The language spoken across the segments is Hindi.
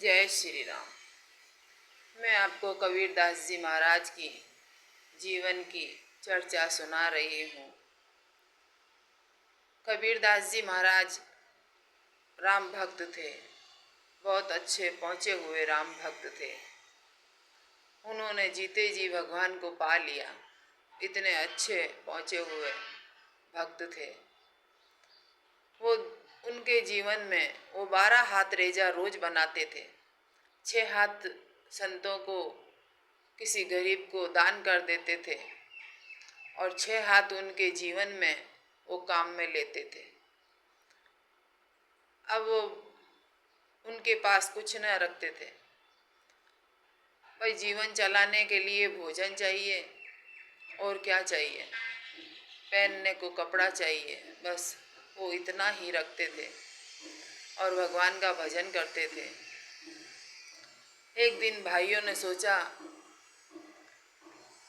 जय श्री राम। मैं आपको कबीरदास जी महाराज की जीवन की चर्चा सुना रही हूँ। कबीरदास जी महाराज राम भक्त थे, बहुत अच्छे पहुँचे हुए राम भक्त थे। उन्होंने जीते जी भगवान को पा लिया, इतने अच्छे पहुँचे हुए भक्त थे वो। उनके जीवन में वो 12 हाथ रेजा रोज बनाते थे। 6 हाथ संतों को, किसी गरीब को दान कर देते थे और 6 हाथ उनके जीवन में वो काम में लेते थे। अब वो उनके पास कुछ न रखते थे। भाई जीवन चलाने के लिए भोजन चाहिए और क्या चाहिए, पहनने को कपड़ा चाहिए, बस वो इतना ही रखते थे और भगवान का भजन करते थे। एक दिन भाइयों ने सोचा,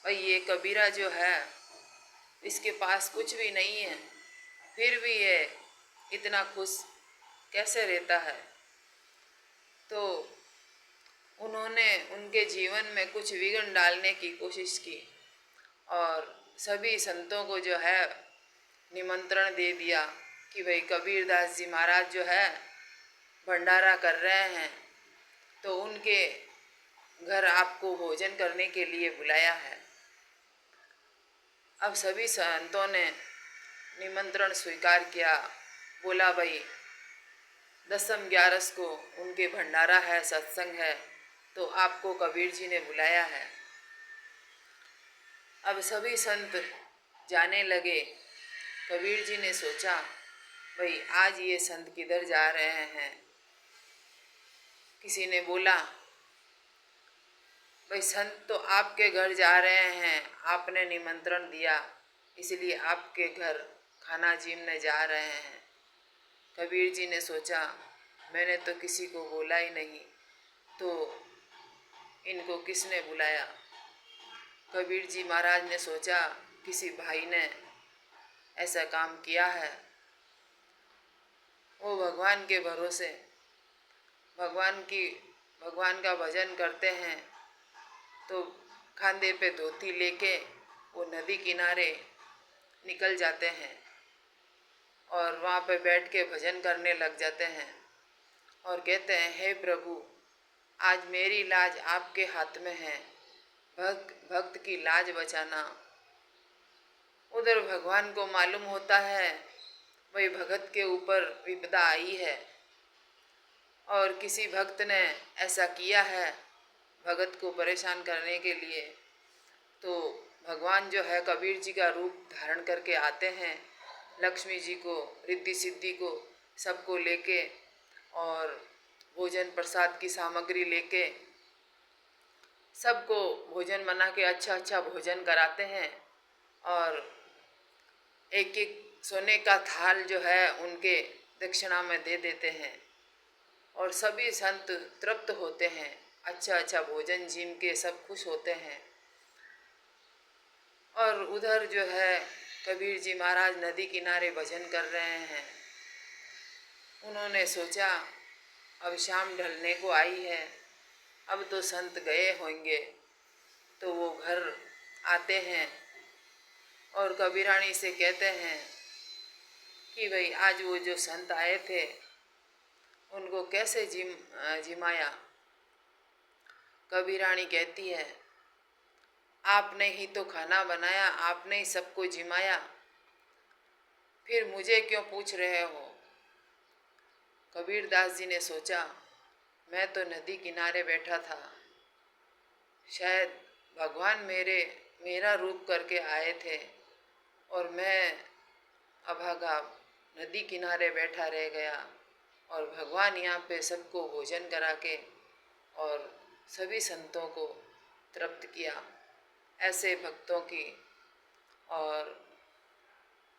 भाई ये कबीरा जो है इसके पास कुछ भी नहीं है, फिर भी ये इतना खुश कैसे रहता है। तो उन्होंने उनके जीवन में कुछ विघ्न डालने की कोशिश की और सभी संतों को जो है निमंत्रण दे दिया कि भाई कबीरदास जी महाराज जो है भंडारा कर रहे हैं, तो उनके घर आपको भोजन करने के लिए बुलाया है। अब सभी संतों ने निमंत्रण स्वीकार किया। बोला भाई 10वीं 11वीं को उनके भंडारा है, सत्संग है, तो आपको कबीर जी ने बुलाया है। अब सभी संत जाने लगे। कबीर जी ने सोचा, भाई आज ये संत किधर जा रहे हैं। किसी ने बोला, भाई संत तो आपके घर जा रहे हैं, आपने निमंत्रण दिया इसलिए आपके घर खाना जीमने जा रहे हैं। कबीर जी ने सोचा, मैंने तो किसी को बोला ही नहीं, तो इनको किसने बुलाया। कबीर जी महाराज ने सोचा, किसी भाई ने ऐसा काम किया है। वो भगवान के भरोसे भगवान का भजन करते हैं, तो खांधे पे धोती लेके वो नदी किनारे निकल जाते हैं और वहाँ पे बैठ के भजन करने लग जाते हैं और कहते हैं, हे प्रभु आज मेरी लाज आपके हाथ में है, भक्त की लाज बचाना। उधर भगवान को मालूम होता है भाई भगत के ऊपर विपदा आई है और किसी भक्त ने ऐसा किया है भगत को परेशान करने के लिए, तो भगवान जो है कबीर जी का रूप धारण करके आते हैं। लक्ष्मी जी को, रिद्धि सिद्धि को, सबको लेके और भोजन प्रसाद की सामग्री लेके सबको भोजन बना के अच्छा भोजन कराते हैं और एक एक सोने का थाल जो है उनके दक्षिणा में दे देते हैं और सभी संत तृप्त होते हैं। अच्छा भोजन जिम के सब खुश होते हैं। और उधर जो है कबीर जी महाराज नदी किनारे भजन कर रहे हैं। उन्होंने सोचा, अब शाम ढलने को आई है, अब तो संत गए होंगे, तो वो घर आते हैं और कबीरानी से कहते हैं कि भाई आज वो जो संत आए थे उनको कैसे जिमाया। कबीरानी कहती है, आपने ही तो खाना बनाया, आपने ही सबको जिमाया, फिर मुझे क्यों पूछ रहे हो। कबीरदास जी ने सोचा, मैं तो नदी किनारे बैठा था, शायद भगवान मेरा रूप करके आए थे और मैं अभागा नदी किनारे बैठा रह गया और भगवान यहाँ पे सबको भोजन करा के और सभी संतों को तृप्त किया। ऐसे भक्तों की और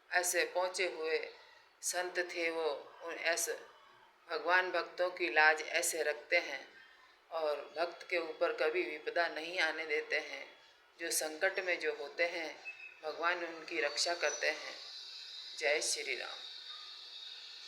ऐसे पहुँचे हुए संत थे वो, उन ऐसे भगवान भक्तों की लाज ऐसे रखते हैं और भक्त के ऊपर कभी विपदा नहीं आने देते हैं। जो संकट में जो होते हैं भगवान उनकी रक्षा करते हैं। जय श्री राम।